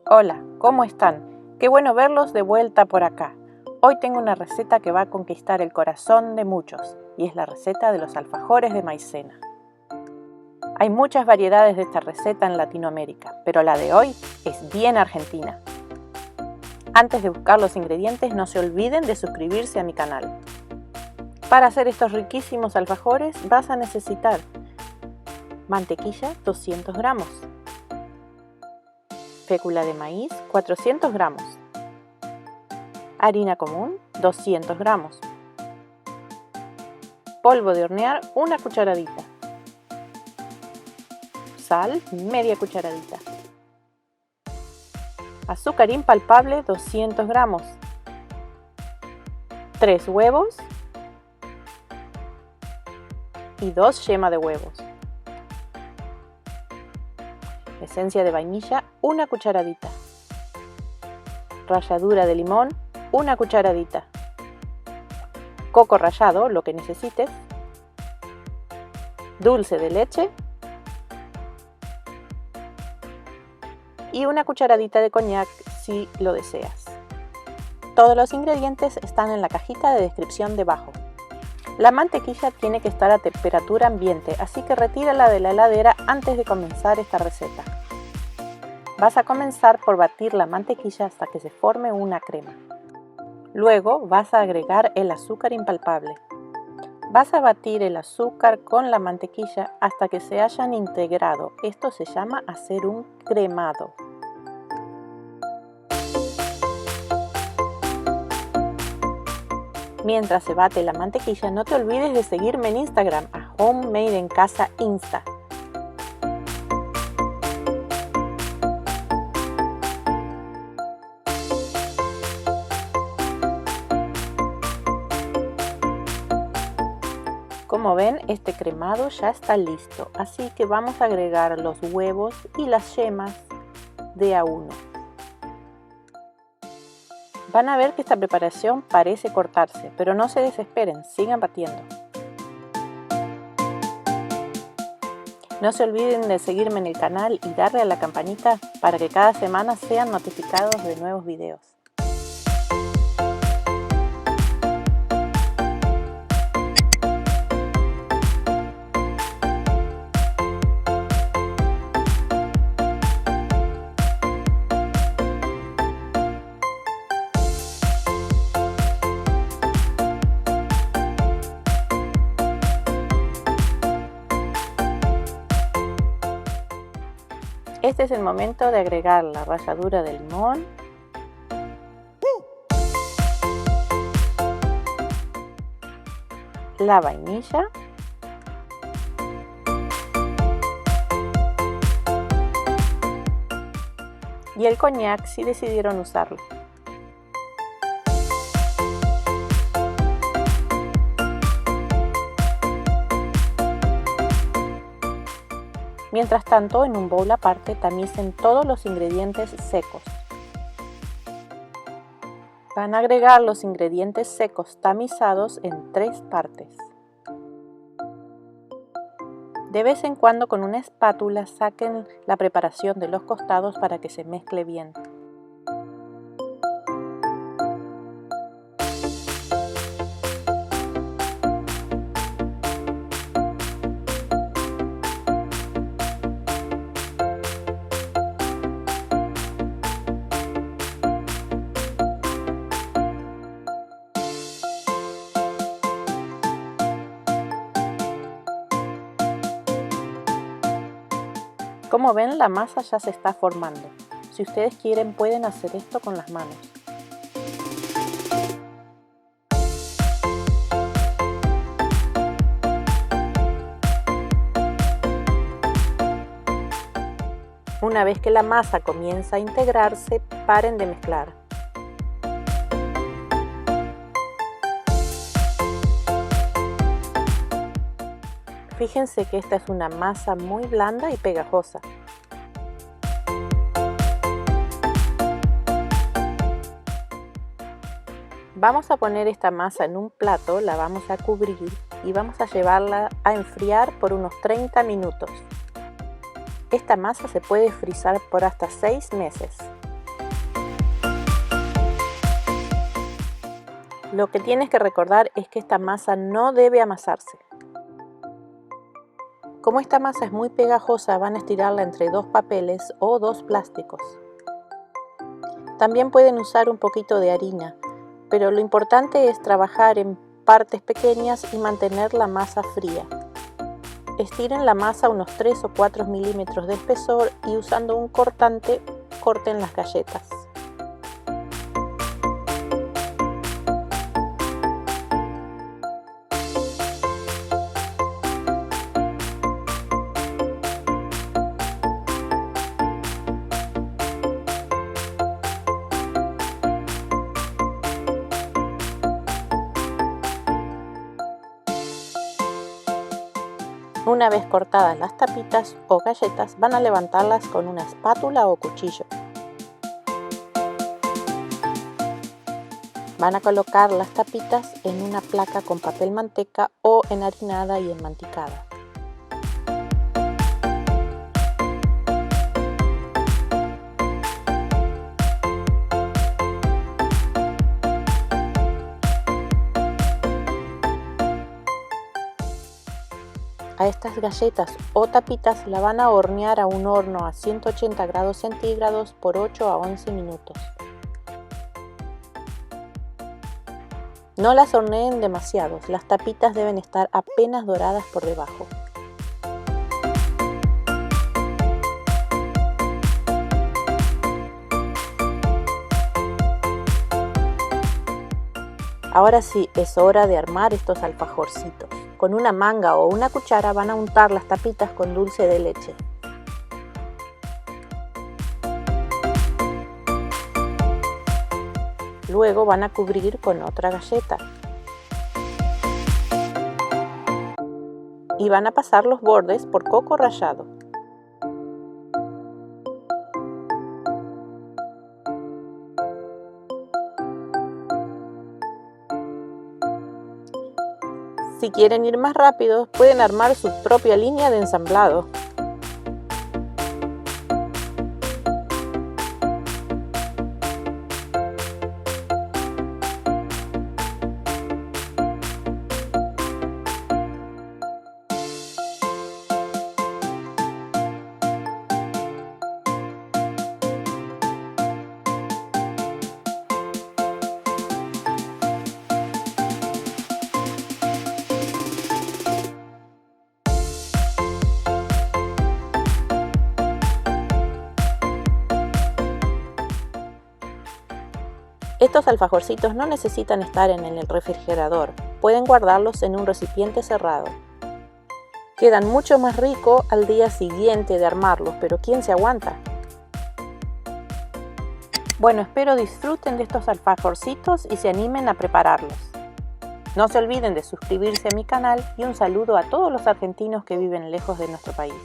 Hola, ¿cómo están? Qué bueno verlos de vuelta por acá. Hoy tengo una receta que va a conquistar el corazón de muchos y es la receta de los alfajores de maicena. Hay muchas variedades de esta receta en Latinoamérica, pero la de hoy es bien argentina. Antes de buscar los ingredientes, no se olviden de suscribirse a mi canal. Para hacer estos riquísimos alfajores vas a necesitar mantequilla 200 gramos, fécula de maíz 400 gramos, harina común 200 gramos, polvo de hornear 1 cucharadita, sal media cucharadita, azúcar impalpable 200 gramos, 3 huevos y 2 yemas de huevos, esencia de vainilla 1 cucharadita, ralladura de limón 1 cucharadita, coco rallado, lo que necesites, dulce de leche y 1 cucharadita de coñac si lo deseas. Todos los ingredientes están en la cajita de descripción debajo. La mantequilla tiene que estar a temperatura ambiente, así que retírala de la heladera antes de comenzar esta receta. Vas a comenzar por batir la mantequilla hasta que se forme una crema. Luego vas a agregar el azúcar impalpable. Vas a batir el azúcar con la mantequilla hasta que se hayan integrado. Esto se llama hacer un cremado. Mientras se bate la mantequilla, no te olvides de seguirme en Instagram a Homemade en Casa Insta. Como ven, este cremado ya está listo, así que vamos a agregar los huevos y las yemas de a uno. Van a ver que esta preparación parece cortarse, pero no se desesperen, sigan batiendo. No se olviden de seguirme en el canal y darle a la campanita para que cada semana sean notificados de nuevos videos. Este es el momento de agregar la ralladura de limón, la vainilla y el coñac si decidieron usarlo. Mientras tanto, en un bowl aparte tamicen todos los ingredientes secos. Van a agregar los ingredientes secos tamizados en 3 partes. De vez en cuando con una espátula saquen la preparación de los costados para que se mezcle bien. Como ven, la masa ya se está formando. Si ustedes quieren, pueden hacer esto con las manos. Una vez que la masa comienza a integrarse, paren de mezclar. Fíjense que esta es una masa muy blanda y pegajosa. Vamos a poner esta masa en un plato, la vamos a cubrir y vamos a llevarla a enfriar por unos 30 minutos. Esta masa se puede frizar por hasta 6 meses. Lo que tienes que recordar es que esta masa no debe amasarse. Como esta masa es muy pegajosa, van a estirarla entre 2 papeles o 2 plásticos. También pueden usar un poquito de harina, pero lo importante es trabajar en partes pequeñas y mantener la masa fría. Estiren la masa unos 3 o 4 milímetros de espesor y usando un cortante corten las galletas. Una vez cortadas las tapitas o galletas, van a levantarlas con una espátula o cuchillo. Van a colocar las tapitas en una placa con papel manteca o enharinada y enmanticada. A estas galletas o tapitas la van a hornear a un horno a 180 grados centígrados por 8 a 11 minutos. No las horneen demasiado, las tapitas deben estar apenas doradas por debajo. Ahora sí, es hora de armar estos alfajorcitos. Con una manga o una cuchara van a untar las tapitas con dulce de leche. Luego van a cubrir con otra galleta. Y van a pasar los bordes por coco rallado. Si quieren ir más rápido, pueden armar su propia línea de ensamblado. Estos alfajorcitos no necesitan estar en el refrigerador, pueden guardarlos en un recipiente cerrado. Quedan mucho más ricos al día siguiente de armarlos, pero ¿quién se aguanta? Bueno, espero disfruten de estos alfajorcitos y se animen a prepararlos. No se olviden de suscribirse a mi canal y un saludo a todos los argentinos que viven lejos de nuestro país.